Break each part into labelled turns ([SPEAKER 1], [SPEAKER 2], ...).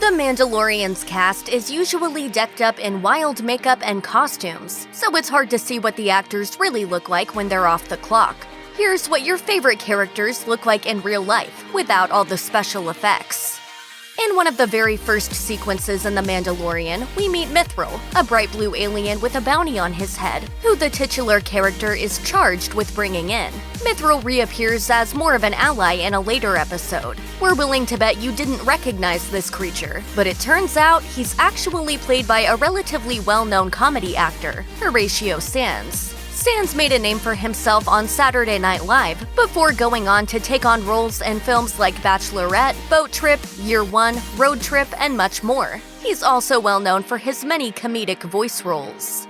[SPEAKER 1] The Mandalorian's cast is usually decked up in wild makeup and costumes, so it's hard to see what the actors really look like when they're off the clock. Here's what your favorite characters look like in real life, without all the special effects. In one of the very first sequences in The Mandalorian, we meet Mythrol, a bright blue alien with a bounty on his head, who the titular character is charged with bringing in. Mythrol reappears as more of an ally in a later episode. We're willing to bet you didn't recognize this creature, but it turns out he's actually played by a relatively well-known comedy actor, Horatio Sanz. Sanz made a name for himself on Saturday Night Live before going on to take on roles in films like Bachelorette, Boat Trip, Year One, Road Trip, and much more. He's also well known for his many comedic voice roles.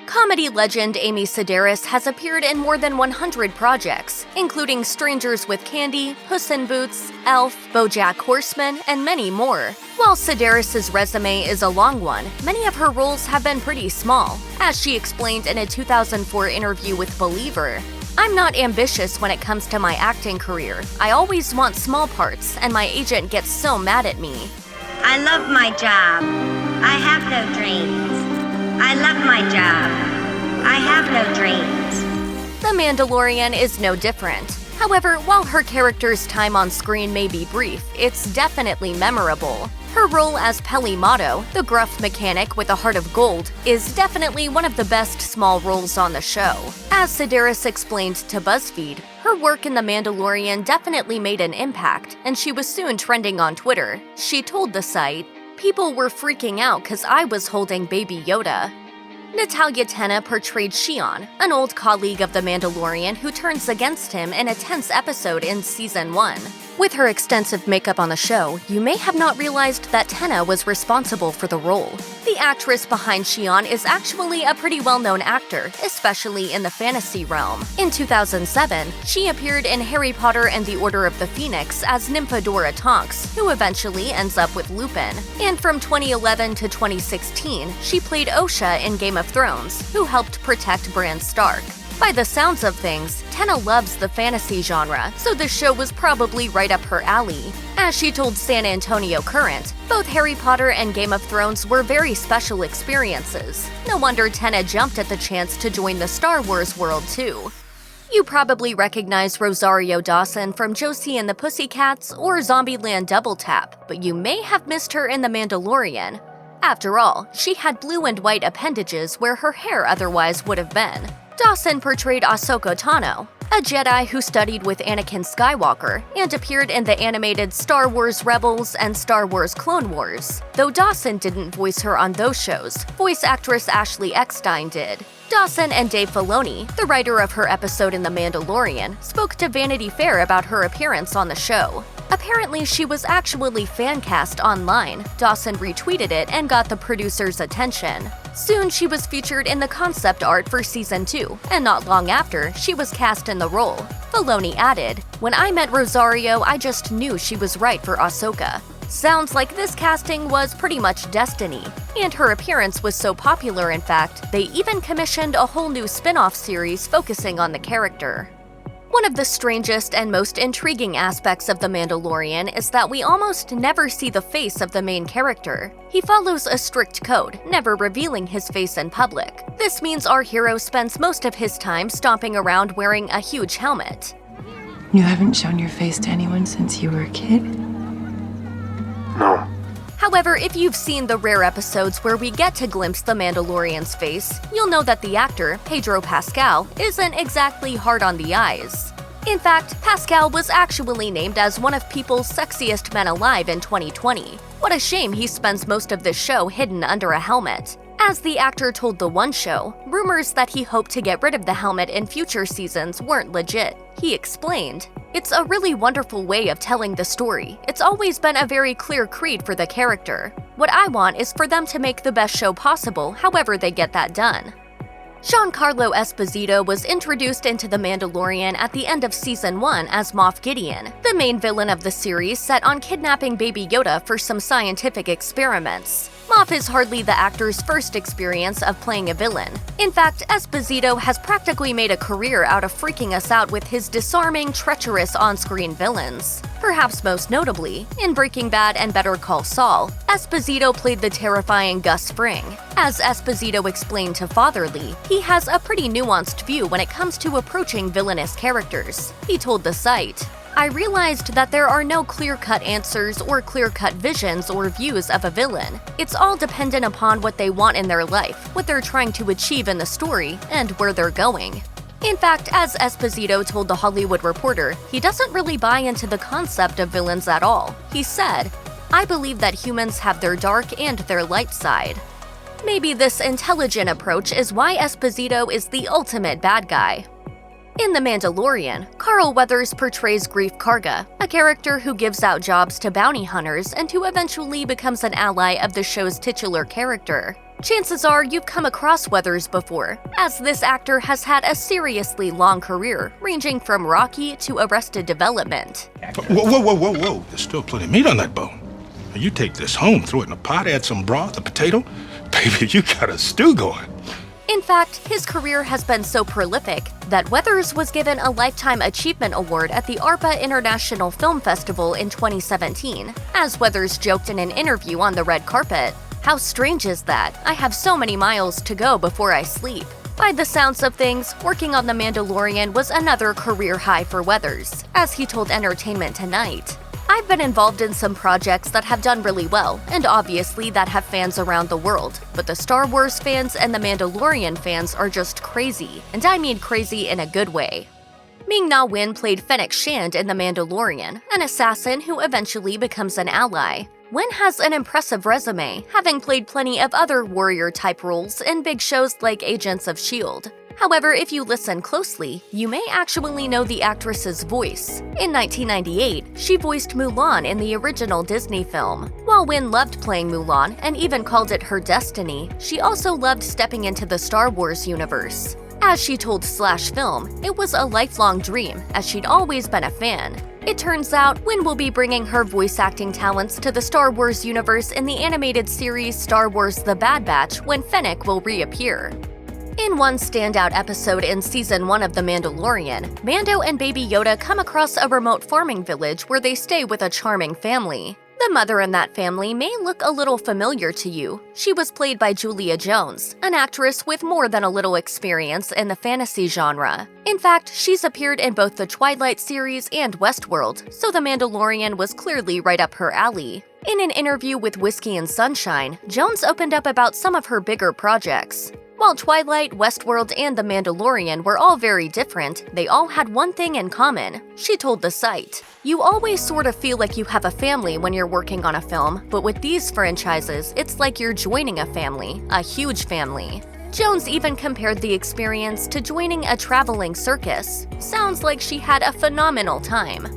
[SPEAKER 1] Comedy legend Amy Sedaris has appeared in more than 100 projects, including Strangers with Candy, Puss in Boots, Elf, BoJack Horseman, and many more. While Sedaris' resume is a long one, many of her roles have been pretty small. As she explained in a 2004 interview with Believer, "I'm not ambitious when it comes to my acting career. I always want small parts, and my agent gets so mad at me.
[SPEAKER 2] I love my job. I have no dreams. I love my job. I have no dreams."
[SPEAKER 1] The Mandalorian is no different. However, while her character's time on screen may be brief, it's definitely memorable. Her role as Peli, the gruff mechanic with a heart of gold, is definitely one of the best small roles on the show. As Sedaris explained to BuzzFeed, her work in The Mandalorian definitely made an impact, and she was soon trending on Twitter. She told the site, "People were freaking out because I was holding Baby Yoda." Natalia Tena portrayed Xi'an, an old colleague of The Mandalorian who turns against him in a tense episode in Season 1. With her extensive makeup on the show, you may have not realized that Tena was responsible for the role. The actress behind Xi'an is actually a pretty well-known actor, especially in the fantasy realm. In 2007, she appeared in Harry Potter and the Order of the Phoenix as Nymphadora Tonks, who eventually ends up with Lupin. And from 2011 to 2016, she played Osha in Game of Thrones, who helped protect Bran Stark. By the sounds of things, Tena loves the fantasy genre, so this show was probably right up her alley. As she told San Antonio Current, both Harry Potter and Game of Thrones were very special experiences. No wonder Tena jumped at the chance to join the Star Wars world too. You probably recognize Rosario Dawson from Josie and the Pussycats or Zombieland Double Tap, but you may have missed her in The Mandalorian. After all, she had blue and white appendages where her hair otherwise would have been. Dawson portrayed Ahsoka Tano, a Jedi who studied with Anakin Skywalker and appeared in the animated Star Wars Rebels and Star Wars Clone Wars. Though Dawson didn't voice her on those shows, voice actress Ashley Eckstein did. Dawson and Dave Filoni, the writer of her episode in The Mandalorian, spoke to Vanity Fair about her appearance on the show. Apparently, she was actually fan-cast online. Dawson retweeted it and got the producer's attention. Soon, she was featured in the concept art for Season 2, and not long after, she was cast in the role. Filoni added, "When I met Rosario, I just knew she was right for Ahsoka." Sounds like this casting was pretty much destiny, and her appearance was so popular in fact, they even commissioned a whole new spin-off series focusing on the character. One of the strangest and most intriguing aspects of The Mandalorian is that we almost never see the face of the main character. He follows a strict code, never revealing his face in public. This means our hero spends most of his time stomping around wearing a huge helmet.
[SPEAKER 3] You haven't shown your face to anyone since you were a kid?
[SPEAKER 4] No.
[SPEAKER 1] However, if you've seen the rare episodes where we get to glimpse the Mandalorian's face, you'll know that the actor, Pedro Pascal, isn't exactly hard on the eyes. In fact, Pascal was actually named as one of People's sexiest men alive in 2020. What a shame he spends most of this show hidden under a helmet. As the actor told The One Show, rumors that he hoped to get rid of the helmet in future seasons weren't legit. He explained, "It's a really wonderful way of telling the story. It's always been a very clear creed for the character. What I want is for them to make the best show possible, however they get that done." Giancarlo Esposito was introduced into The Mandalorian at the end of Season 1 as Moff Gideon, the main villain of the series set on kidnapping Baby Yoda for some scientific experiments. Moff is hardly the actor's first experience of playing a villain. In fact, Esposito has practically made a career out of freaking us out with his disarming, treacherous on-screen villains. Perhaps most notably, in Breaking Bad and Better Call Saul, Esposito played the terrifying Gus Fring. As Esposito explained to Fatherly, he has a pretty nuanced view when it comes to approaching villainous characters. He told the site, "I realized that there are no clear-cut answers or clear-cut visions or views of a villain. It's all dependent upon what they want in their life, what they're trying to achieve in the story, and where they're going." In fact, as Esposito told The Hollywood Reporter, he doesn't really buy into the concept of villains at all. He said, "I believe that humans have their dark and their light side." Maybe this intelligent approach is why Esposito is the ultimate bad guy. In The Mandalorian, Carl Weathers portrays Greef Karga, a character who gives out jobs to bounty hunters and who eventually becomes an ally of the show's titular character. Chances are you've come across Weathers before, as this actor has had a seriously long career, ranging from Rocky to Arrested Development.
[SPEAKER 4] Whoa. There's still plenty of meat on that bone. Now you take this home, throw it in a pot, add some broth, a potato. Baby, you got a stew going.
[SPEAKER 1] In fact, his career has been so prolific that Weathers was given a Lifetime Achievement Award at the ARPA International Film Festival in 2017, as Weathers joked in an interview on the red carpet. "How strange is that? I have so many miles to go before I sleep." By the sounds of things, working on The Mandalorian was another career high for Weathers, as he told Entertainment Tonight. "I've been involved in some projects that have done really well, and obviously that have fans around the world. But the Star Wars fans and The Mandalorian fans are just crazy, and I mean crazy in a good way." Ming-Na Wen played Fennec Shand in The Mandalorian, an assassin who eventually becomes an ally. Wen has an impressive resume, having played plenty of other warrior-type roles in big shows like Agents of S.H.I.E.L.D. However, if you listen closely, you may actually know the actress's voice. In 1998, she voiced Mulan in the original Disney film. While Wen loved playing Mulan and even called it her destiny, she also loved stepping into the Star Wars universe. As she told /Film, it was a lifelong dream, as she'd always been a fan. It turns out, Wen will be bringing her voice acting talents to the Star Wars universe in the animated series Star Wars The Bad Batch when Fennec will reappear. In one standout episode in Season 1 of The Mandalorian, Mando and Baby Yoda come across a remote farming village where they stay with a charming family. The mother in that family may look a little familiar to you. She was played by Julia Jones, an actress with more than a little experience in the fantasy genre. In fact, she's appeared in both the Twilight series and Westworld, so The Mandalorian was clearly right up her alley. In an interview with Whiskey and Sunshine, Jones opened up about some of her bigger projects. While Twilight, Westworld, and The Mandalorian were all very different, they all had one thing in common. She told the site, "You always sort of feel like you have a family when you're working on a film, but with these franchises, it's like you're joining a family, a huge family." Jones even compared the experience to joining a traveling circus. Sounds like she had a phenomenal time.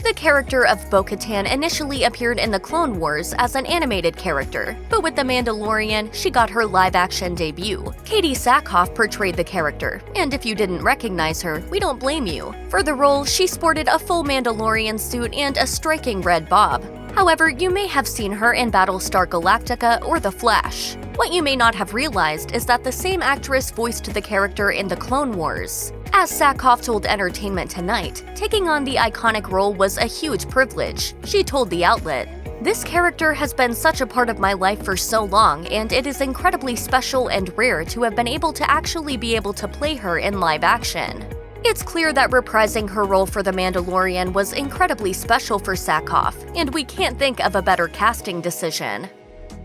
[SPEAKER 1] The character of Bo-Katan initially appeared in the Clone Wars as an animated character, but with The Mandalorian, she got her live-action debut. Katee Sackhoff portrayed the character, and if you didn't recognize her, we don't blame you. For the role, she sported a full Mandalorian suit and a striking red bob. However, you may have seen her in Battlestar Galactica or The Flash. What you may not have realized is that the same actress voiced the character in the Clone Wars. As Sackhoff told Entertainment Tonight, taking on the iconic role was a huge privilege. She told the outlet, "This character has been such a part of my life for so long, and it is incredibly special and rare to have been able to actually be able to play her in live action." It's clear that reprising her role for The Mandalorian was incredibly special for Sackhoff, and we can't think of a better casting decision.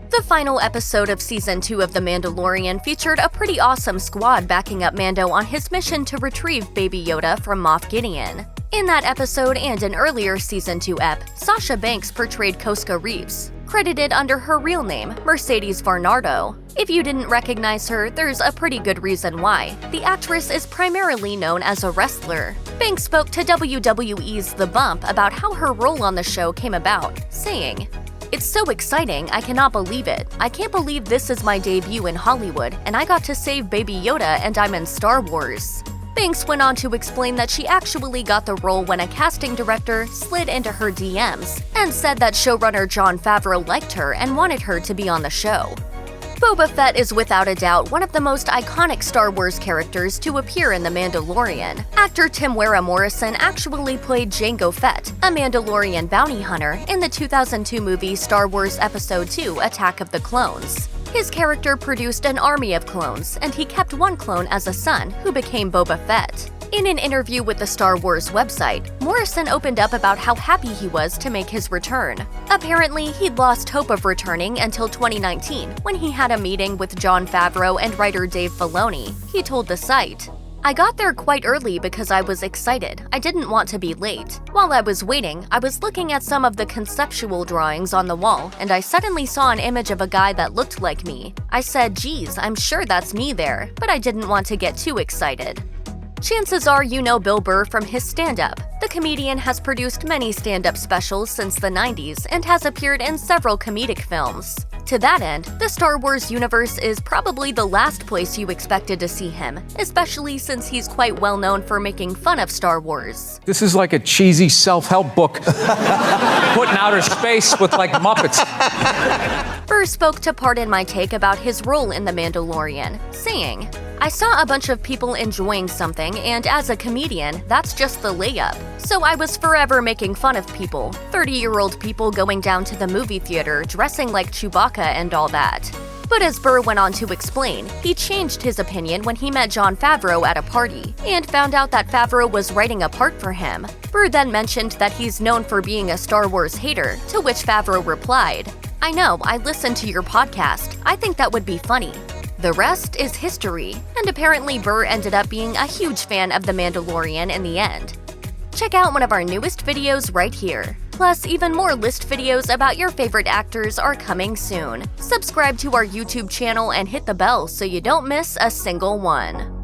[SPEAKER 1] The final episode of Season 2 of The Mandalorian featured a pretty awesome squad backing up Mando on his mission to retrieve Baby Yoda from Moff Gideon. In that episode and an earlier Season 2 ep, Sasha Banks portrayed Koska Reeves, credited under her real name, Mercedes Varnado. If you didn't recognize her, there's a pretty good reason why. The actress is primarily known as a wrestler. Banks spoke to WWE's The Bump about how her role on the show came about, saying, It's so exciting, I cannot believe it. I can't believe this is my debut in Hollywood, and I got to save Baby Yoda and I'm in Star Wars. Banks went on to explain that she actually got the role when a casting director slid into her DMs and said that showrunner Jon Favreau liked her and wanted her to be on the show. Boba Fett is without a doubt one of the most iconic Star Wars characters to appear in The Mandalorian. Actor Temuera Morrison actually played Jango Fett, a Mandalorian bounty hunter, in the 2002 movie Star Wars Episode II: Attack of the Clones. His character produced an army of clones, and he kept one clone as a son, who became Boba Fett. In an interview with the Star Wars website, Morrison opened up about how happy he was to make his return. Apparently, he'd lost hope of returning until 2019, when he had a meeting with Jon Favreau and writer Dave Filoni. He told the site, "I got there quite early because I was excited. I didn't want to be late. While I was waiting, I was looking at some of the conceptual drawings on the wall, and I suddenly saw an image of a guy that looked like me. I said, geez, I'm sure that's me there, but I didn't want to get too excited." Chances are you know Bill Burr from his stand-up. The comedian has produced many stand-up specials since the 90s and has appeared in several comedic films. To that end, the Star Wars universe is probably the last place you expected to see him, especially since he's quite well known for making fun of Star Wars.
[SPEAKER 5] This is like a cheesy self-help book put in outer space with like Muppets.
[SPEAKER 1] Burr spoke to Pardon My Take about his role in The Mandalorian, saying, "I saw a bunch of people enjoying something, and as a comedian, that's just the layup. So I was forever making fun of people, 30-year-old people going down to the movie theater dressing like Chewbacca and all that." But as Burr went on to explain, he changed his opinion when he met Jon Favreau at a party, and found out that Favreau was writing a part for him. Burr then mentioned that he's known for being a Star Wars hater, to which Favreau replied, "I know, I listened to your podcast. I think that would be funny." The rest is history, and apparently Burr ended up being a huge fan of The Mandalorian in the end. Check out one of our newest videos right here. Plus, even more list videos about your favorite actors are coming soon. Subscribe to our YouTube channel and hit the bell so you don't miss a single one.